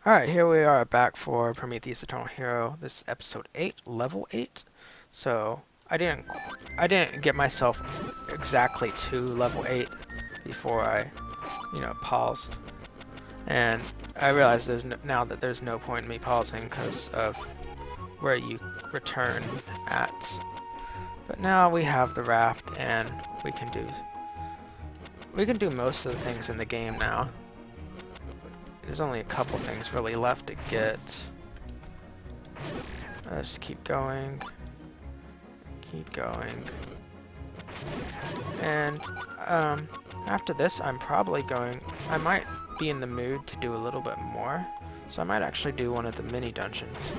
Alright, here we are back for Prometheus Eternal Hero. This is episode 8, level 8. So, I didn't get myself exactly to level 8 before I, paused. And I realize now that there's no point in me pausing because of where you return at. But now we have the raft and we can do most of the things in the game now. There's only a couple things really left to get. Let's keep going. Keep going. And after this, I might be in the mood to do a little bit more. So I might actually do one of the mini dungeons.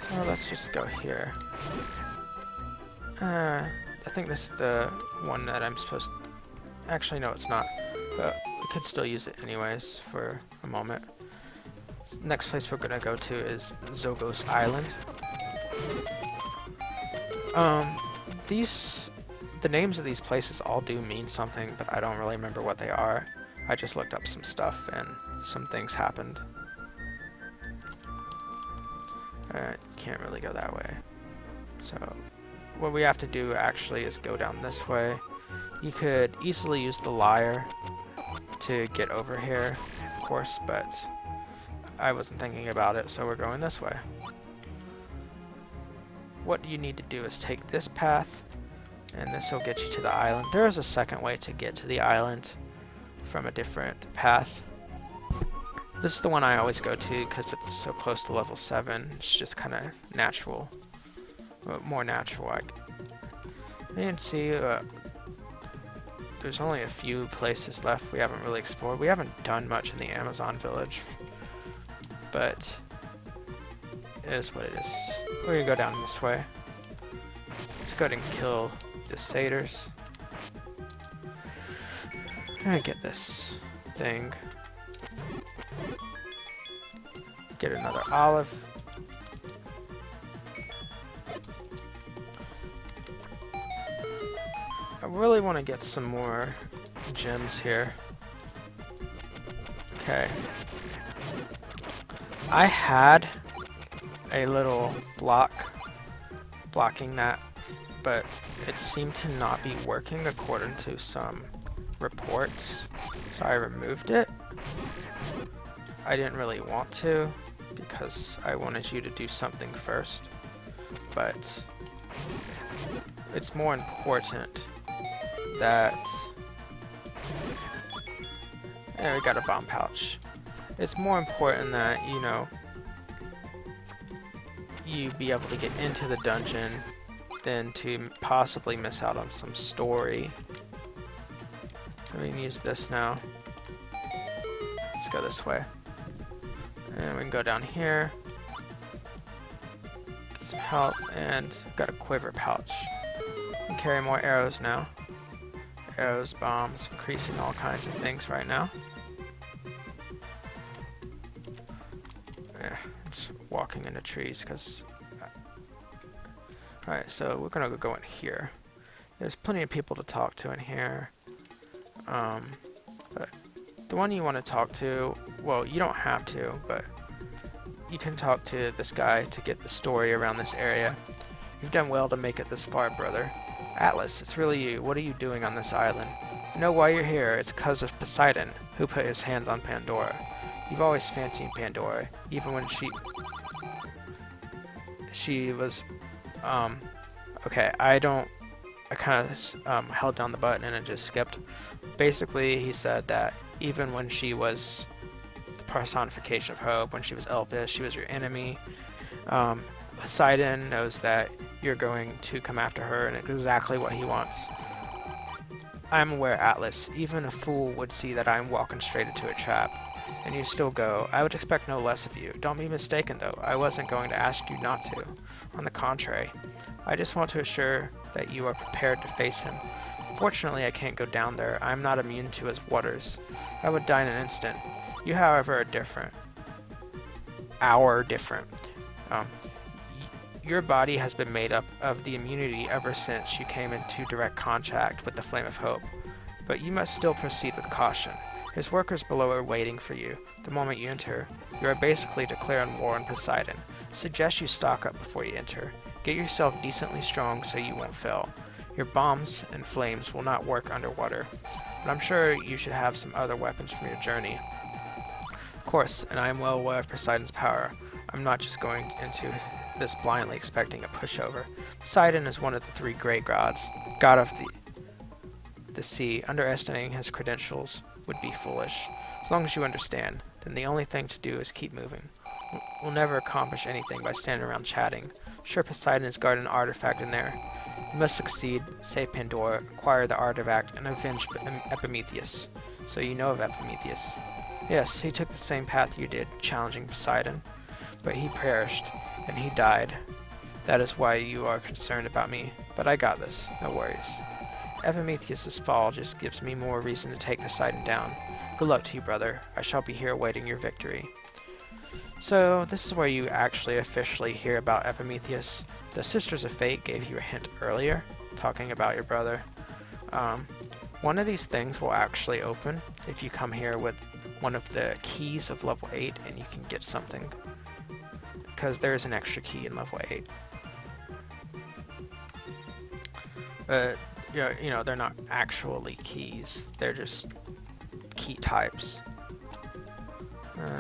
So let's just go here. I think this is the one that I'm supposed to... Actually, no, it's not. But we could still use it anyways for a moment. Next place we're gonna go to is Zogos Island. The names of these places all do mean something, but I don't really remember what they are. I just looked up some stuff and some things happened. Can't really go that way. So what we have to do actually is go down this way. You could easily use the lyre to get over here, of course, but I wasn't thinking about it, so we're going this way. What you need to do is take this path, and this will get you to the island. There is a second way to get to the island from a different path. This is the one I always go to because it's so close to level 7. It's just kind of natural, more natural. You can see there's only a few places left we haven't really explored. We haven't done much in the Amazon village, but it is what it is. We're gonna go down this way. Let's go ahead and kill the satyrs. And get this thing. Get another olive. I really want to get some more gems here. Okay. I had a little block blocking that, but it seemed to not be working according to some reports, so I removed it. I didn't really want to because I wanted you to do something first, but it's more important that... And we got a bomb pouch. It's more important that, you be able to get into the dungeon than to possibly miss out on some story. So we can use this now. Let's go this way. And we can go down here. Get some help, and got a quiver pouch. We can carry more arrows now. Arrows, bombs, increasing all kinds of things right now. Yeah, it's walking into trees because... Alright, so we're gonna go in here. There's plenty of people to talk to in here. But the one you want to talk to, well, you don't have to, but you can talk to this guy to get the story around this area. You've done well to make it this far, brother. Atlas, it's really you. What are you doing on this island? You know why you're here. It's 'cause of Poseidon, who put his hands on Pandora. You've always fancied Pandora, even when she was, okay, I kind of held down the button and it just skipped. Basically, he said that even when she was the personification of hope, when she was Elpis, she was your enemy. Poseidon knows that you're going to come after her, and it's exactly what he wants. I'm aware, Atlas. Even a fool would see that I'm walking straight into a trap. And you still go. I would expect no less of you. Don't be mistaken, though. I wasn't going to ask you not to. On the contrary. I just want to assure that you are prepared to face him. Fortunately, I can't go down there. I'm not immune to his waters. I would die in an instant. You, however, are different. Your body has been made up of the immunity ever since you came into direct contact with the Flame of Hope. But you must still proceed with caution. His workers below are waiting for you. The moment you enter, you are basically declaring war on Poseidon. Suggest you stock up before you enter. Get yourself decently strong so you won't fail. Your bombs and flames will not work underwater, but I'm sure you should have some other weapons from your journey. Of course, and I am well aware of Poseidon's power. I'm not just going into this blindly expecting a pushover. Poseidon is one of the three great gods, god of the sea. Underestimating his credentials would be foolish. As long as you understand, then the only thing to do is keep moving. We'll never accomplish anything by standing around chatting. Sure, Poseidon has guarded an artifact in there. You must succeed, save Pandora, acquire the artifact, and avenge Prometheus. So you know of Prometheus. Yes, he took the same path you did, challenging Poseidon. But he perished, and he died. That is why you are concerned about me. But I got this, no worries. Prometheus' fall just gives me more reason to take Poseidon down. Good luck to you, brother. I shall be here awaiting your victory. So, this is where you actually officially hear about Prometheus. The Sisters of Fate gave you a hint earlier, talking about your brother. One of these things will actually open if you come here with one of the keys of level 8 and you can get something. Because there is an extra key in level 8. But, you know, they're not actually keys. They're just key types.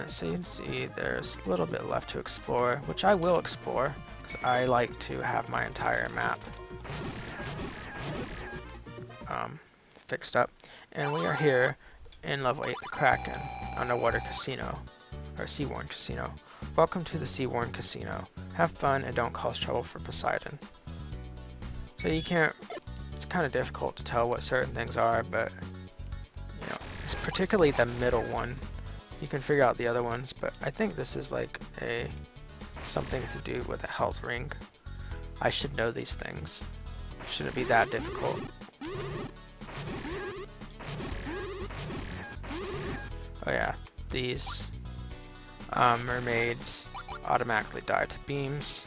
So you can see there's a little bit left to explore, which I will explore, because I like to have my entire map fixed up. And we are here in level 8, the Kraken, underwater casino, or Seaworn Casino. Welcome to the Seaworn Casino. Have fun and don't cause trouble for Poseidon. So you can't, it's kind of difficult to tell what certain things are, but, you know, it's particularly the middle one. You can figure out the other ones, but I think this is like something to do with a health ring. I should know these things. Shouldn't be that difficult. Oh yeah, these mermaids automatically die to beams.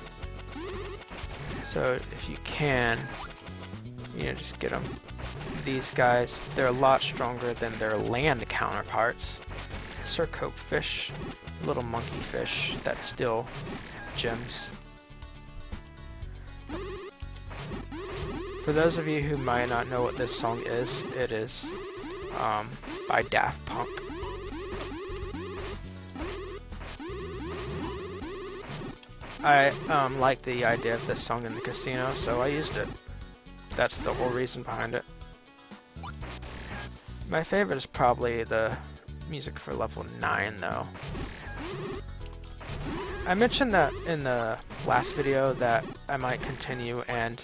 So if you can, you know, just get them. These guys, they're a lot stronger than their land counterparts. Surcope fish, little monkey fish that steal gems. For those of you who might not know what this song is, it is by Daft Punk. I like the idea of this song in the casino, so I used it. That's the whole reason behind it. My favorite is probably the music for level 9 though. I mentioned that in the last video that I might continue and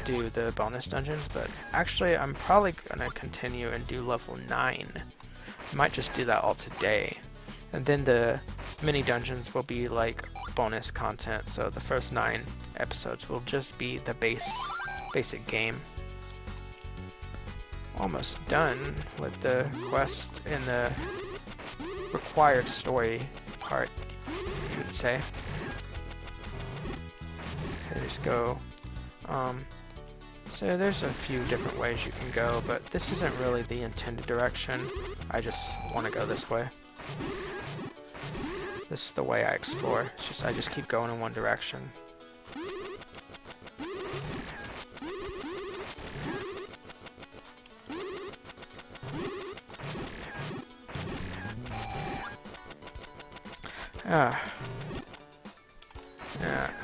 do the bonus dungeons, but actually I'm probably gonna continue and do level 9. I might just do that all today. And then the mini dungeons will be like bonus content, so the first 9 episodes will just be the basic game. Almost done with the quest in the required story part, you would say. Okay, just go. So there's a few different ways you can go, but this isn't really the intended direction. I just want to go this way. This is the way I explore. It's just I just keep going in one direction.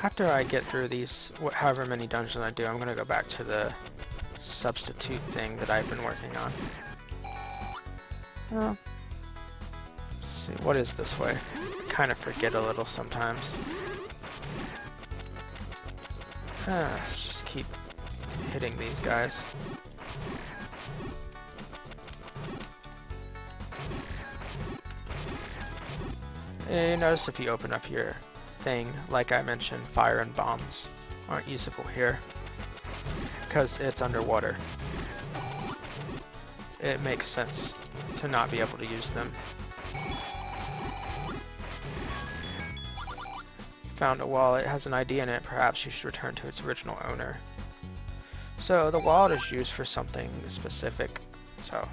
After I get through these, however many dungeons I do, I'm going to go back to the substitute thing that I've been working on. Let's see, what is this way? I kind of forget a little sometimes. Let's just keep hitting these guys. And you notice if you open up your thing, like I mentioned, fire and bombs aren't usable here because it's underwater. It makes sense to not be able to use them. Found a wallet, it has an ID in it, perhaps you should return to its original owner. So the wallet is used for something specific, so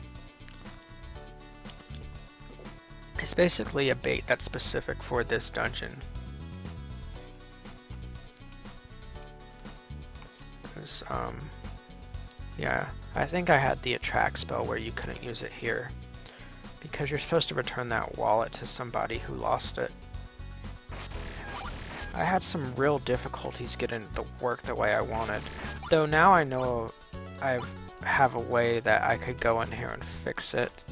It's basically a bait that's specific for this dungeon. Yeah, I think I had the attract spell where you couldn't use it here, because you're supposed to return that wallet to somebody who lost it. I had some real difficulties getting it to work the way I wanted, though now I know I have a way that I could go in here and fix it.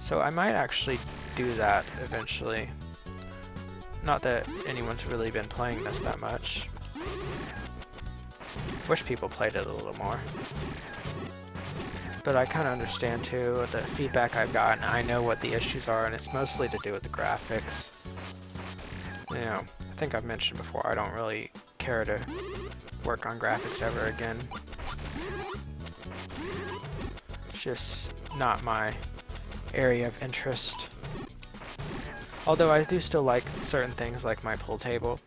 So I might actually do that eventually. Not that anyone's really been playing this that much. Wish people played it a little more. But I kind of understand too the feedback I've gotten. I know what the issues are, and it's mostly to do with the graphics. You know, I think I've mentioned before, I don't really care to work on graphics ever again. It's just not my area of interest. Although I do still like certain things like my pool table.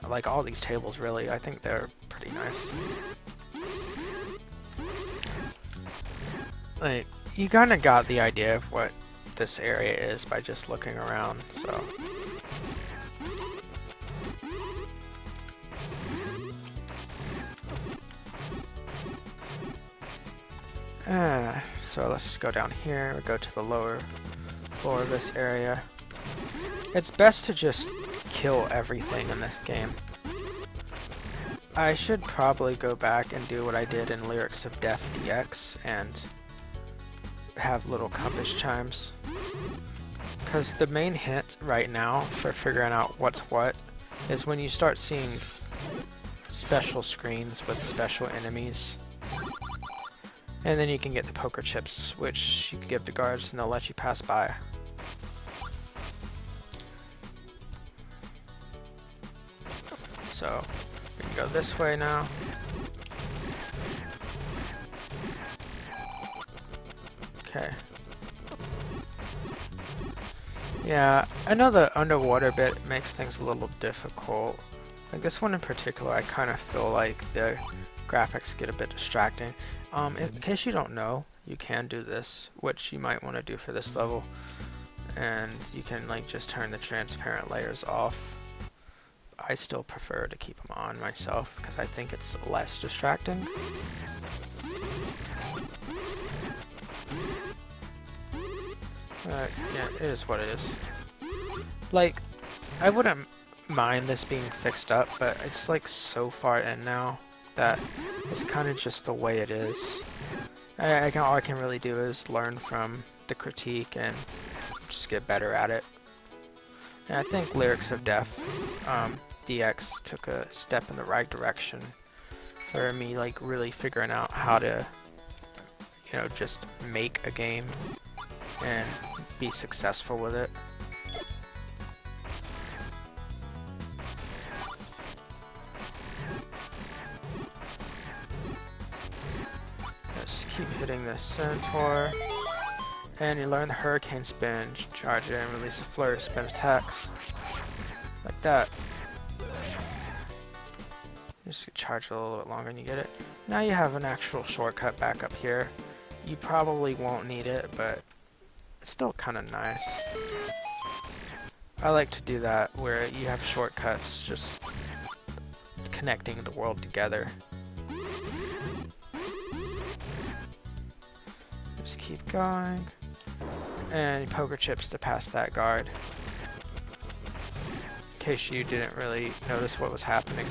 Like all these tables really, I think they're pretty nice. Like, you kind of got the idea of what this area is by just looking around, so. So let's just go down here, we go to the lower floor of this area. It's best to just kill everything in this game. I should probably go back and do what I did in Lyrics of Death DX and have little compass chimes. Because the main hint right now for figuring out what's what is when you start seeing special screens with special enemies. And then you can get the poker chips, which you can give to guards and they'll let you pass by. So, we can go this way now. Okay. Yeah, I know the underwater bit makes things a little difficult. Like this one in particular, I kind of feel like the graphics get a bit distracting. In case you don't know, you can do this, which you might want to do for this level. And you can like just turn the transparent layers off. I still prefer to keep them on myself because I think it's less distracting. Yeah, it is what it is. Like, I wouldn't mind this being fixed up, but it's like so far in now that it's kind of just the way it is. All I can really do is learn from the critique and just get better at it. And I think Lyrics of Death DX took a step in the right direction for me, like really figuring out how to, you know, just make a game and be successful with it. Just keep hitting this centaur. And you learn the hurricane spin, charge it and release a flurry of spin attacks. Like that. You just charge it a little bit longer and you get it. Now you have an actual shortcut back up here. You probably won't need it, but it's still kind of nice. I like to do that where you have shortcuts just connecting the world together. Just keep going. And poker chips to pass that guard. In case you didn't really notice what was happening.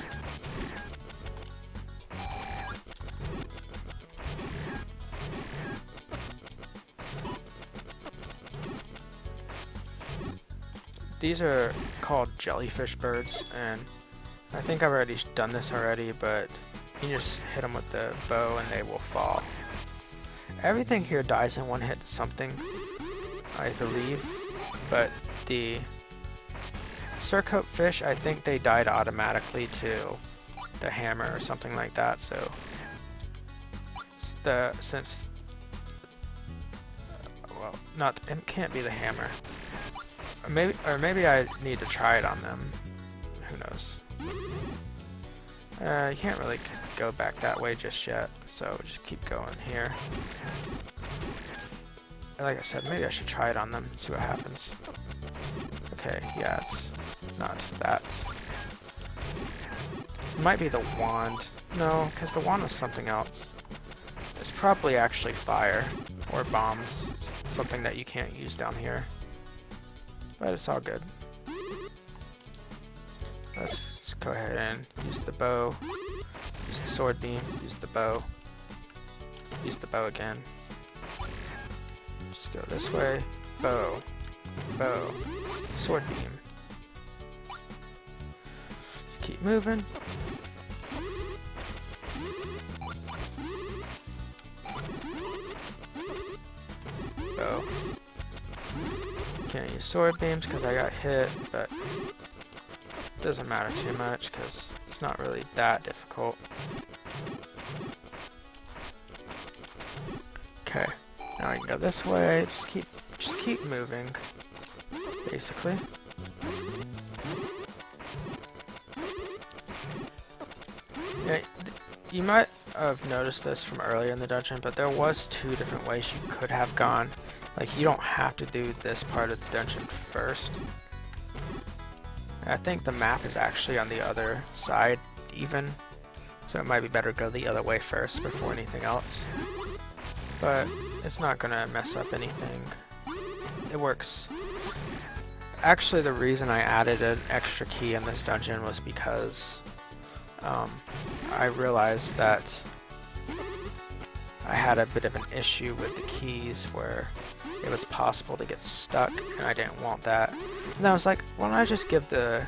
These are called jellyfish birds, and I think I've already done this already, but you just hit them with the bow and they will fall. Everything here dies in one hit to something, I believe, but the surcoat fish, I think they died automatically to the hammer or something like that, so it can't be the hammer. Or maybe I need to try it on them. Who knows? You can't really go back that way just yet, so just keep going here. like I said, maybe I should try it on them, see what happens. Okay, yeah, it's not that. It might be the wand. No, because the wand was something else. It's probably actually fire or bombs. It's something that you can't use down here. But it's all good. Let's just go ahead and use the bow. Use the sword beam. Use the bow. Use the bow again. Just go this way. Bow. Bow. Sword beam. Just keep moving. Bow. Can't use sword beams because I got hit, but it doesn't matter too much because it's not really that difficult. Okay, now we can go this way. Just keep moving, basically. Yeah, you might have noticed this from earlier in the dungeon, but there was 2 different ways you could have gone. Like, you don't have to do this part of the dungeon first. I think the map is actually on the other side, even. So it might be better to go the other way first before anything else. But it's not gonna mess up anything. It works. Actually, the reason I added an extra key in this dungeon was because I realized that I had a bit of an issue with the keys where it was possible to get stuck, and I didn't want that. And I was like, why don't I just give the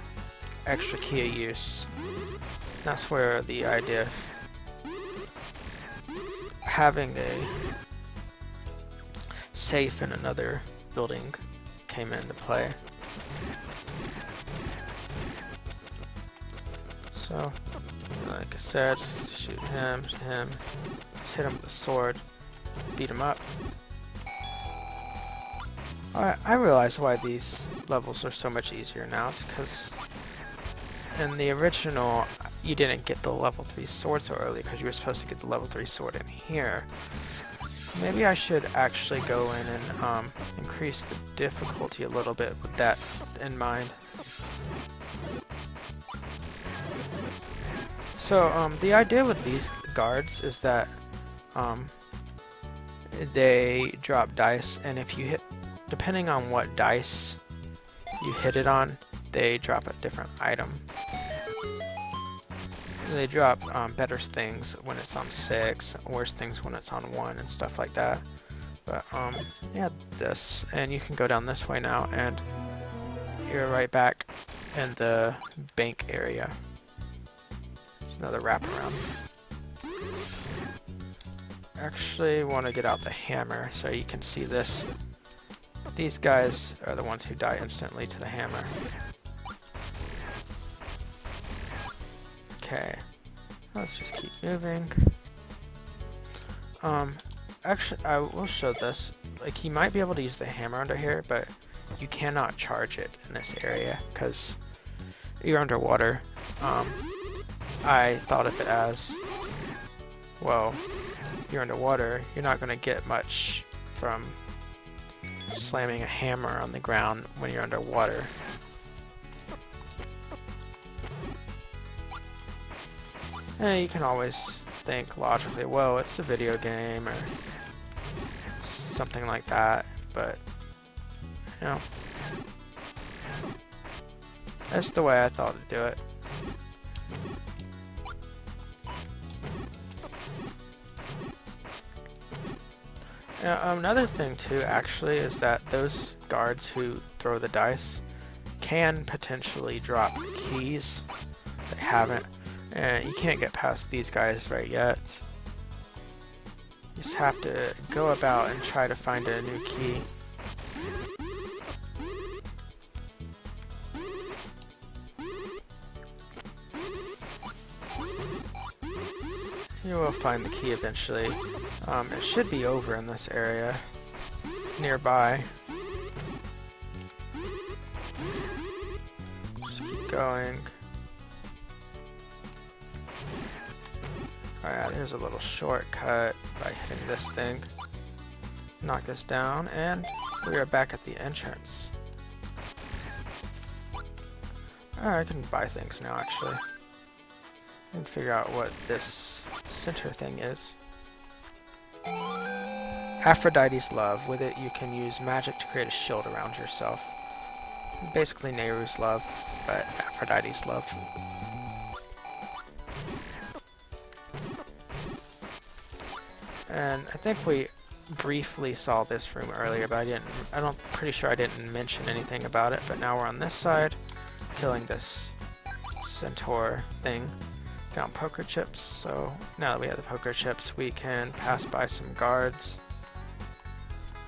extra key a use? And that's where the idea of having a safe in another building came into play. So, like I said, just shoot him, just hit him with a sword, beat him up. I realize why these levels are so much easier now. It's because in the original, you didn't get the level 3 sword so early because you were supposed to get the level 3 sword in here. Maybe I should actually go in and increase the difficulty a little bit with that in mind. So the idea with these guards is that they drop dice, and if you hit, depending on what dice you hit it on, they drop a different item. They drop better things when it's on 6, worse things when it's on 1, and stuff like that. But yeah, this, and you can go down this way now, and you're right back in the bank area. There's another wraparound. Actually, want to get out the hammer so you can see this. These guys are the ones who die instantly to the hammer. Okay, let's just keep moving. Actually, I will show this. Like, you might be able to use the hammer under here, but you cannot charge it in this area because you're underwater. I thought of it as, well, you're underwater, you're not going to get much from slamming a hammer on the ground when you're underwater. And you can always think logically, well, it's a video game or something like that, but you know, that's the way I thought to do it. Now, another thing too, actually, is that those guards who throw the dice can potentially drop keys. They haven't, and you can't get past these guys right yet. You just have to go about and try to find a new key. You will find the key eventually. It should be over in this area, nearby. Just keep going. Alright, there's a little shortcut by hitting this thing. knock this down, and we are back at the entrance. I can buy things now, actually. And figure out what this center thing is. Aphrodite's love. With it, you can use magic to create a shield around yourself. Basically Nehru's love, but Aphrodite's love. And I think we briefly saw this room earlier, but pretty sure I didn't mention anything about it, but now we're on this side, killing this centaur thing. Found poker chips, so now that we have the poker chips, we can pass by some guards,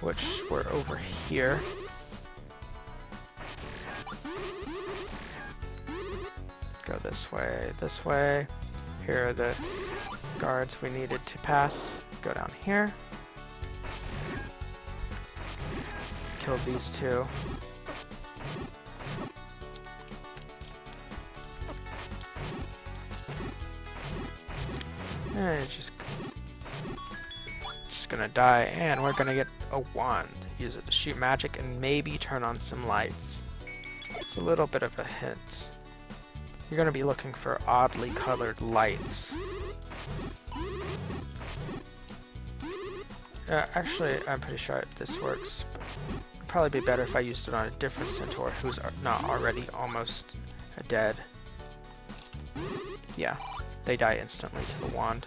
which were over here. Go this way. Here are the guards we needed to pass. Go down here. Kill these two. And it's just gonna die, and we're gonna get a wand. Use it to shoot magic and maybe turn on some lights. It's a little bit of a hint. You're gonna be looking for oddly colored lights. Actually, I'm pretty sure this works. It'd probably be better if I used it on a different centaur who's not already almost dead. Yeah. They die instantly to the wand,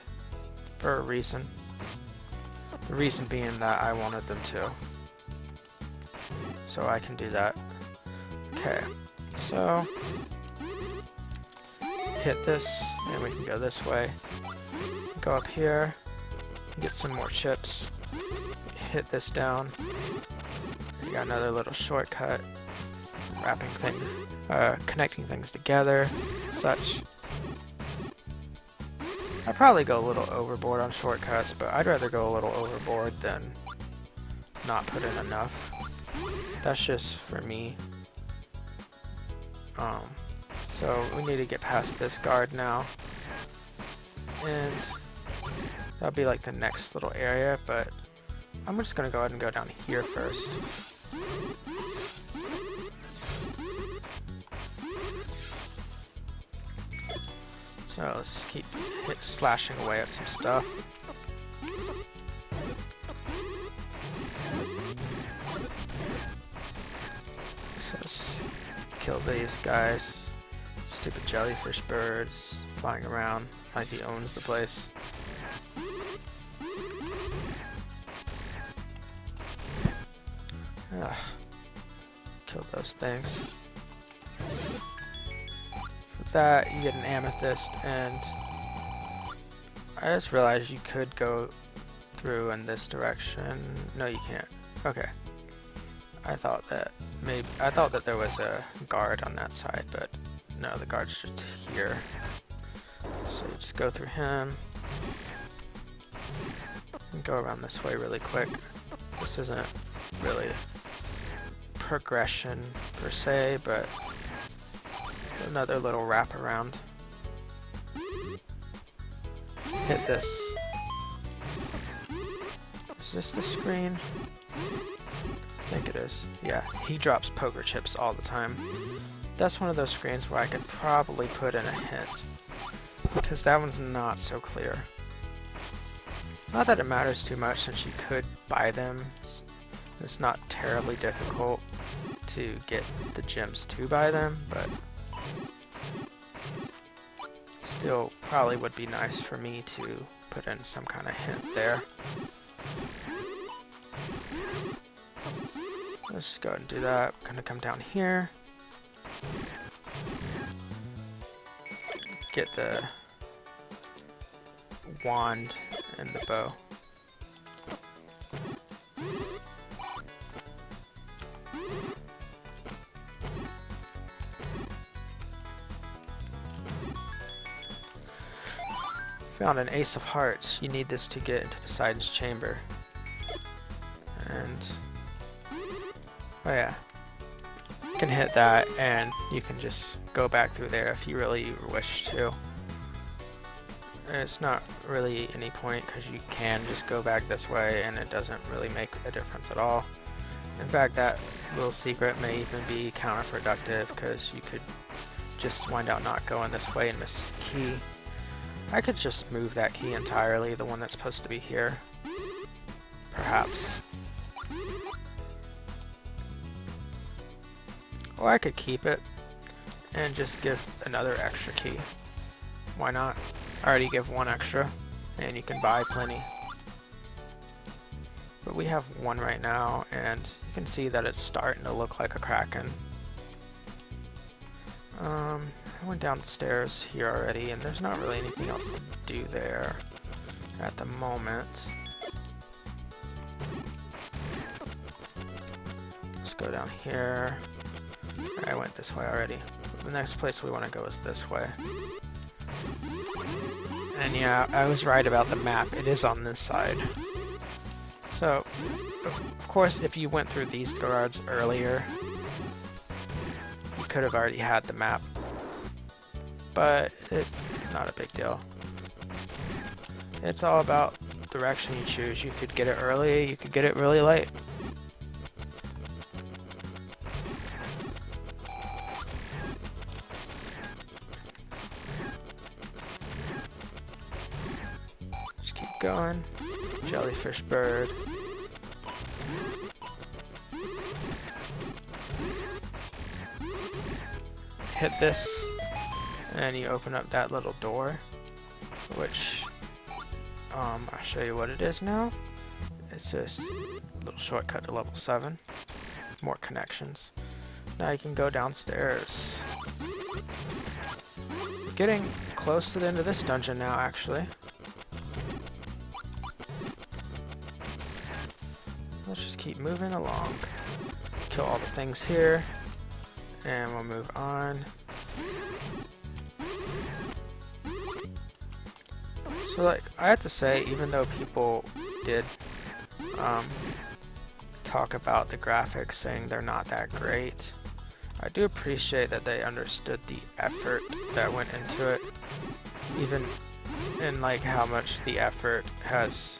for a reason. The reason being that I wanted them to. So I can do that. Okay, so hit this, and we can go this way. Go up here, get some more chips. Hit this down. You got another little shortcut. Wrapping things, connecting things together, such. I'd probably go a little overboard on shortcuts, but I'd rather go a little overboard than not put in enough. That's just for me. So we need to get past this guard now. And that'll be like the next little area, but I'm just gonna go ahead and go down here first. So let's just keep slashing away at some stuff. So let's kill these guys. Stupid jellyfish birds flying around like he owns the place. Kill those things. That you get an amethyst, and I just realized you could go through in this direction. No, you can't. Okay. I thought that there was a guard on that side, but no, the guard's just here. So just go through him and go around this way really quick. This isn't really progression per se, but another little wrap around. Hit this. Is this the screen? I think it is. Yeah, he drops poker chips all the time. That's one of those screens where I could probably put in a hint, because that one's not so clear. Not that it matters too much, since you could buy them. It's not terribly difficult to get the gems to buy them, but still probably would be nice for me to put in some kind of hint there. Let's just go ahead and do that. I'm gonna come down here. Get the wand and the bow. Found an ace of hearts. You need this to get into Poseidon's chamber. And oh yeah, you can hit that and you can just go back through there if you really wish to. it's not really any point because you can just go back this way and it doesn't really make a difference at all. In fact, that little secret may even be counterproductive because you could just wind up not going this way and miss the key. I could just move that key entirely, the one that's supposed to be here. Perhaps. Or I could keep it and just give another extra key. Why not? I already give one extra, and you can buy plenty. But we have one right now, and you can see that it's starting to look like a Kraken. I went downstairs here already, and there's not really anything else to do there at the moment. Let's go down here. I went this way already. The next place we want to go is this way. And yeah, I was right about the map. It is on this side. So, of course, if you went through these guards earlier, you could have already had the map. But it's not a big deal. It's all about the direction you choose. You could get it early, you could get it really late. Just keep going. Jellyfish bird. Hit this, and you open up that little door, which I'll show you what it is now. It's this little shortcut to level 7. More connections. Now you can go downstairs. Getting close to the end of this dungeon now, actually. Let's just keep moving along. Kill all the things here. And we'll move on. So like, I have to say, even though people did talk about the graphics saying they're not that great, I do appreciate that they understood the effort that went into it. Even in like how much the effort has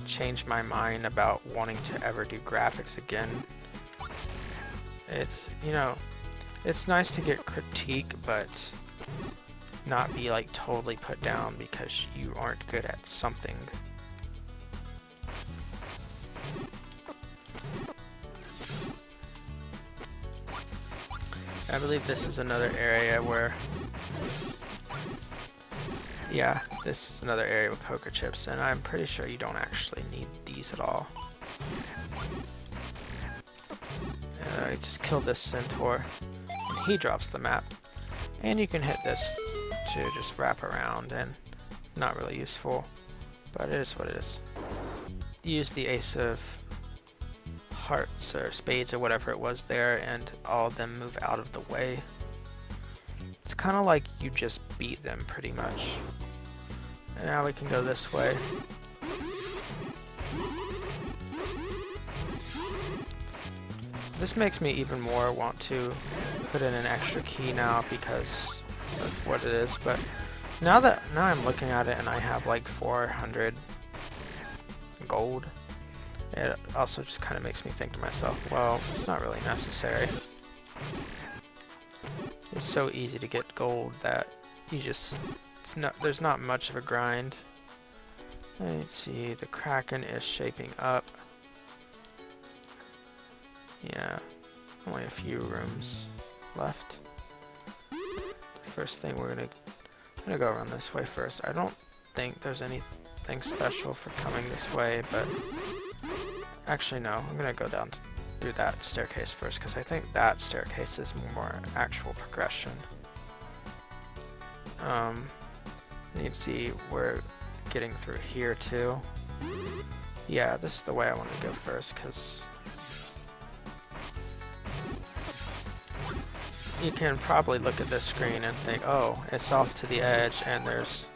changed my mind about wanting to ever do graphics again. It's, you know, it's nice to get critique, but not be like totally put down because you aren't good at something. I believe this is another area where, yeah, this is another area with poker chips, and I'm pretty sure you don't actually need these at all. I just killed this centaur. He drops the map, and you can hit this to just wrap around, and not really useful, but it is what it is. Use the ace of hearts or spades or whatever it was there, and all of them move out of the way. It's kind of like you just beat them pretty much. And now we can go this way. This makes me even more want to put in an extra key now because of what it is, but now I'm looking at it and I have like 400 gold, it also just kind of makes me think to myself, well, it's not really necessary. It's so easy to get gold that you just, there's not much of a grind. Let's see, the Kraken is shaping up. Yeah, only a few rooms left. First thing we're gonna go around this way first. I don't think there's anything special for coming this way, but actually no, I'm gonna go down through that staircase first because I think that staircase is more actual progression. You can see we're getting through here too. Yeah, this is the way I want to go first because you can probably look at this screen and think, oh, it's off to the edge and there's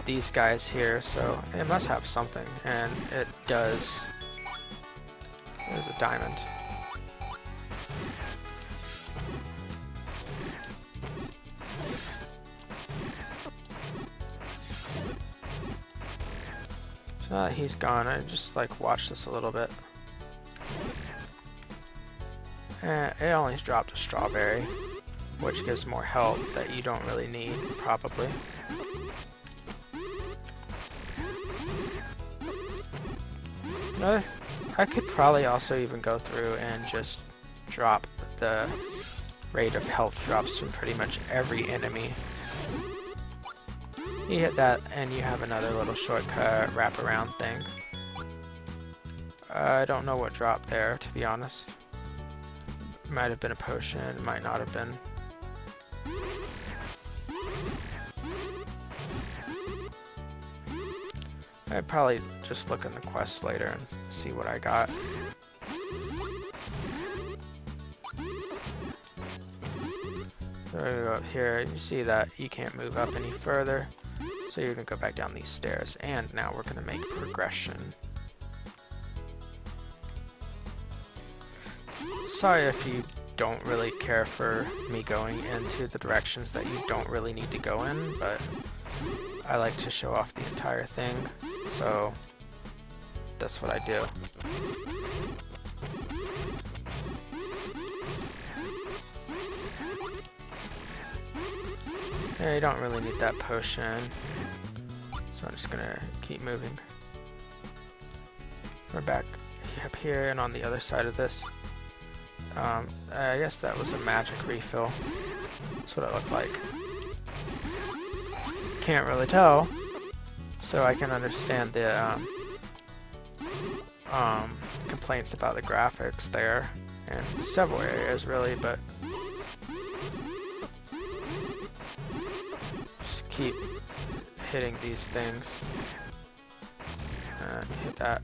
these guys here, so it must have something, and it does. There's a diamond. Now that he's gone, I just like watch this a little bit. And it only dropped a strawberry, which gives more health that you don't really need, probably. I could probably also even go through and just drop the rate of health drops from pretty much every enemy. You hit that and you have another little shortcut wraparound thing. I don't know what dropped there, to be honest. Might have been a potion, might not have been. I'd probably just look in the quest later and see what I got. So we're gonna go up here, and you see that you can't move up any further. So you're gonna go back down these stairs, and now we're gonna make progression. Sorry if you don't really care for me going into the directions that you don't really need to go in, but I like to show off the entire thing, so that's what I do. Yeah, you don't really need that potion, so I'm just gonna keep moving. We're back up here and on the other side of this. I guess that was a magic refill. That's what it looked like. Can't really tell, so I can understand the complaints about the graphics there, and several areas really, but just keep hitting these things and hit that.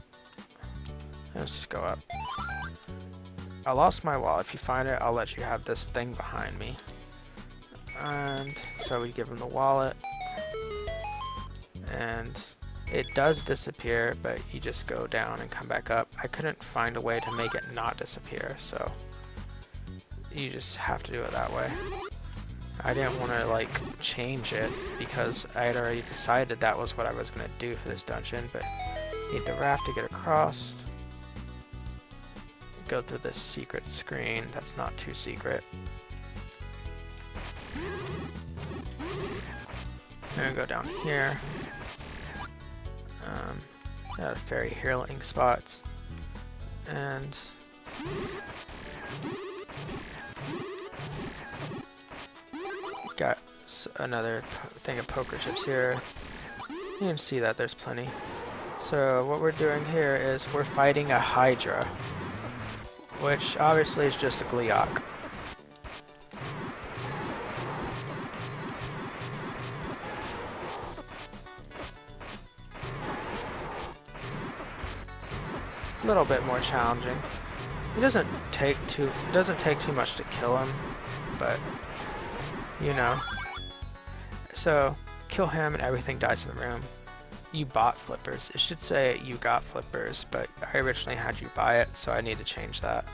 Let's just go up. I lost my wallet. If you find it, I'll let you have this thing behind me. And so we give him the wallet. And it does disappear, but you just go down and come back up. I couldn't find a way to make it not disappear, so you just have to do it that way. I didn't want to like change it because I had already decided that was what I was going to do for this dungeon, but need the raft to get across. Go through this secret screen. That's not too secret. And go down here. Got fairy healing spots, and got another thing of poker chips here. You can see that there's plenty. So what we're doing here is we're fighting a Hydra, which obviously is just a Gleeok. A little bit more challenging. It doesn't take too much to kill him, but you know. So kill him and everything dies in the room. You bought flippers. It should say you got flippers, but I originally had you buy it, so I need to change that.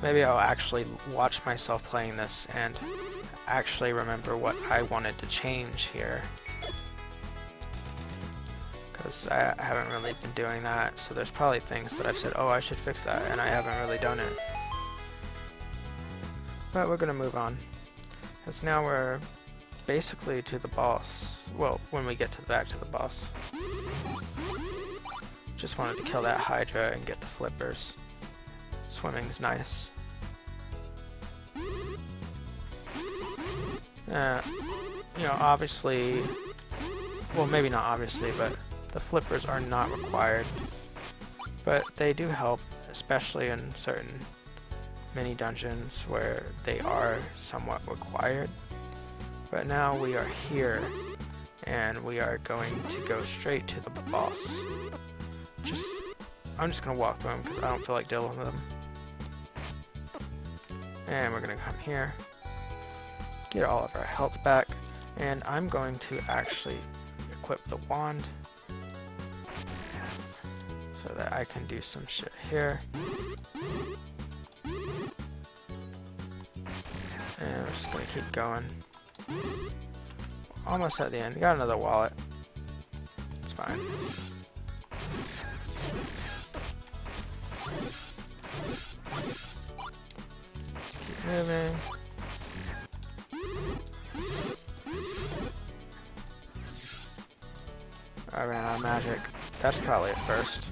Maybe I'll actually watch myself playing this and actually remember what I wanted to change here. Because I haven't really been doing that, so there's probably things that I've said, oh, I should fix that, and I haven't really done it. But we're gonna move on. Because now we're basically to the boss. Well, when we get back to the boss. Just wanted to kill that Hydra and get the flippers. Swimming's nice. You know, obviously, well, maybe not obviously, but the flippers are not required. But they do help, especially in certain mini dungeons where they are somewhat required. But now we are here, and we are going to go straight to the boss. I'm just gonna walk through them because I don't feel like dealing with them. And we're gonna come here, get all of our health back, and I'm going to actually equip the wand so that I can do some shit here. And we're just gonna keep going. Almost at the end. Got another wallet. It's fine. moving. I ran out of magic. That's probably a first.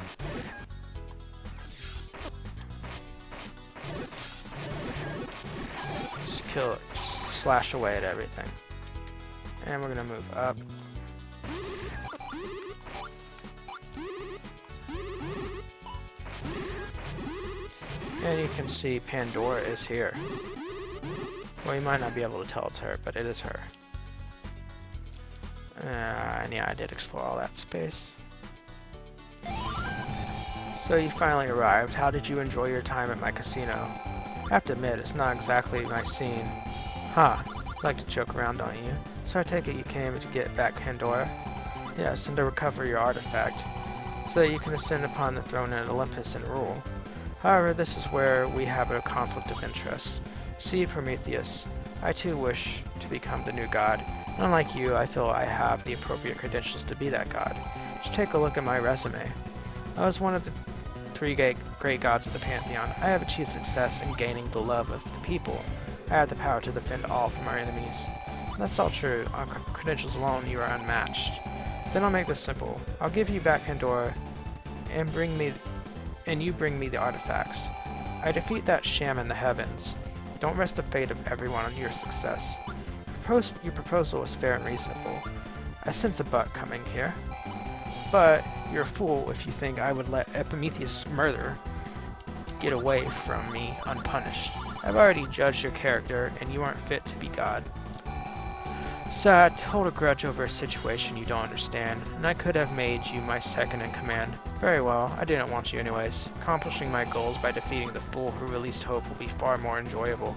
Just kill it. Just slash away at everything. And we're gonna move up. And you can see Pandora is here. Well, you might not be able to tell it's her, but it is her. And yeah, I did explore all that space. So you finally arrived. How did you enjoy your time at my casino? I have to admit, it's not exactly my scene. Huh, like to joke around, don't you? So I take it you came to get back Pandora? Yes, and to recover your artifact, so that you can ascend upon the throne at Olympus and rule. However, this is where we have a conflict of interest. See, Prometheus, I too wish to become the new god. Unlike you, I feel I have the appropriate credentials to be that god. Just take a look at my resume. I was one of the three great gods of the Pantheon. I have achieved success in gaining the love of the people. I have the power to defend all from our enemies. That's all true. On credentials alone, you are unmatched. Then I'll make this simple. I'll give you back Pandora, and you bring me the artifacts. I defeat that sham in the heavens. Don't rest the fate of everyone on your success. Your proposal is fair and reasonable. I sense a but coming here. But you're a fool if you think I would let Prometheus' murder get away from me unpunished. I've already judged your character, and you aren't fit to be God. Sad to hold a grudge over a situation you don't understand, and I could have made you my second in command. Very well, I didn't want you anyways. Accomplishing my goals by defeating the fool who released hope will be far more enjoyable.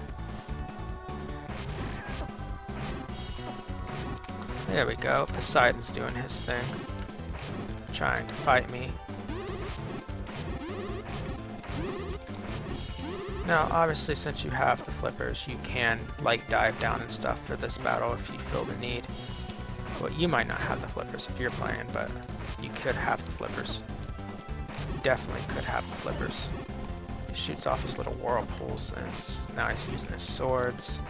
There we go, Poseidon's doing his thing. Trying to fight me. Now, obviously, since you have the flippers, you can, like, dive down and stuff for this battle if you feel the need. Well, you might not have the flippers if you're playing, but you could have the flippers. You definitely could have the flippers. He shoots off his little whirlpools, and now he's using his swords.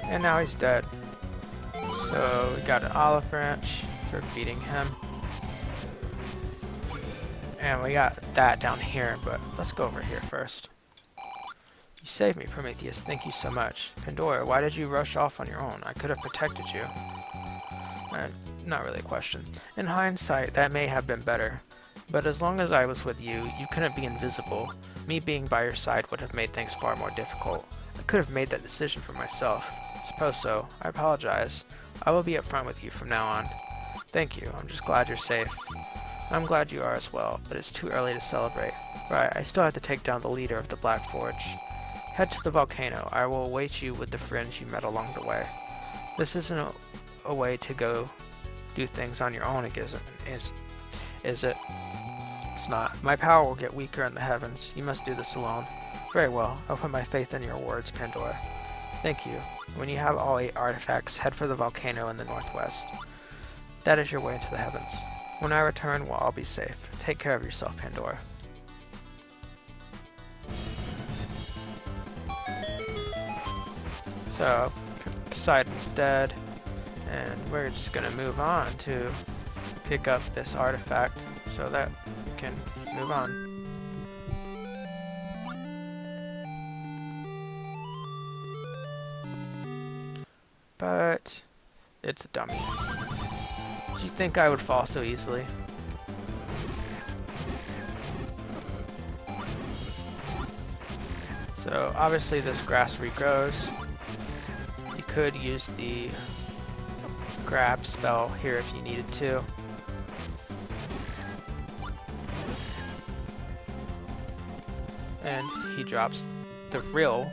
And now he's dead. So we got an olive branch for beating him. And we got that down here, but let's go over here first. You saved me, Prometheus. Thank you so much. Pandora, why did you rush off on your own? I could have protected you. Not really a question. In hindsight, that may have been better. But as long as I was with you, you couldn't be invisible. Me being by your side would have made things far more difficult. I could have made that decision for myself. Suppose so. I apologize. I will be upfront with you from now on. Thank you. I'm just glad you're safe. I'm glad you are as well, but it's too early to celebrate. Right, I still have to take down the leader of the Black Forge. Head to the volcano. I will await you with the friends you met along the way. This isn't a way to go do things on your own, is it? It's not. My power will get weaker in the heavens. You must do this alone. Very well. I'll put my faith in your words, Pandora. Thank you. When you have all 8 artifacts, head for the volcano in the northwest. That is your way into the heavens. When I return, we'll all be safe. Take care of yourself, Pandora. So, Poseidon's dead, and we're just gonna move on to pick up this artifact so that we can move on. But it's a dummy. Did you think I would fall so easily? So obviously this grass regrows. You could use the grab spell here if you needed to. And he drops the real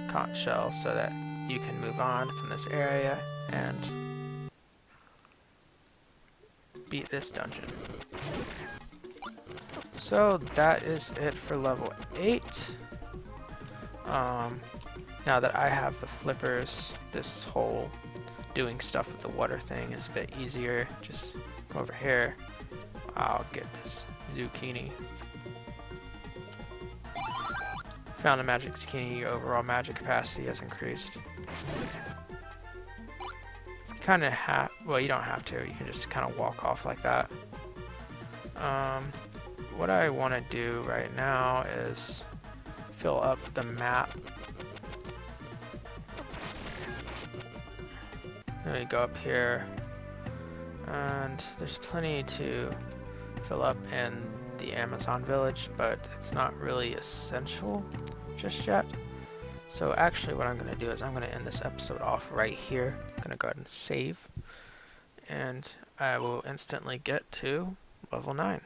conch shell so that you can move on from this area and beat this dungeon. So that is it for level 8. Now that I have the flippers, this whole doing stuff with the water thing is a bit easier. Just over here, I'll get this zucchini. Found a magic zucchini, your overall magic capacity has increased. You kind of have, well, you don't have to. You can just kind of walk off like that. What I want to do right now is fill up the map. Then we go up here, and there's plenty to fill up in the Amazon village, but it's not really essential just yet. So actually what I'm going to do is I'm going to end this episode off right here. I'm going to go ahead and save, and I will instantly get to level 9.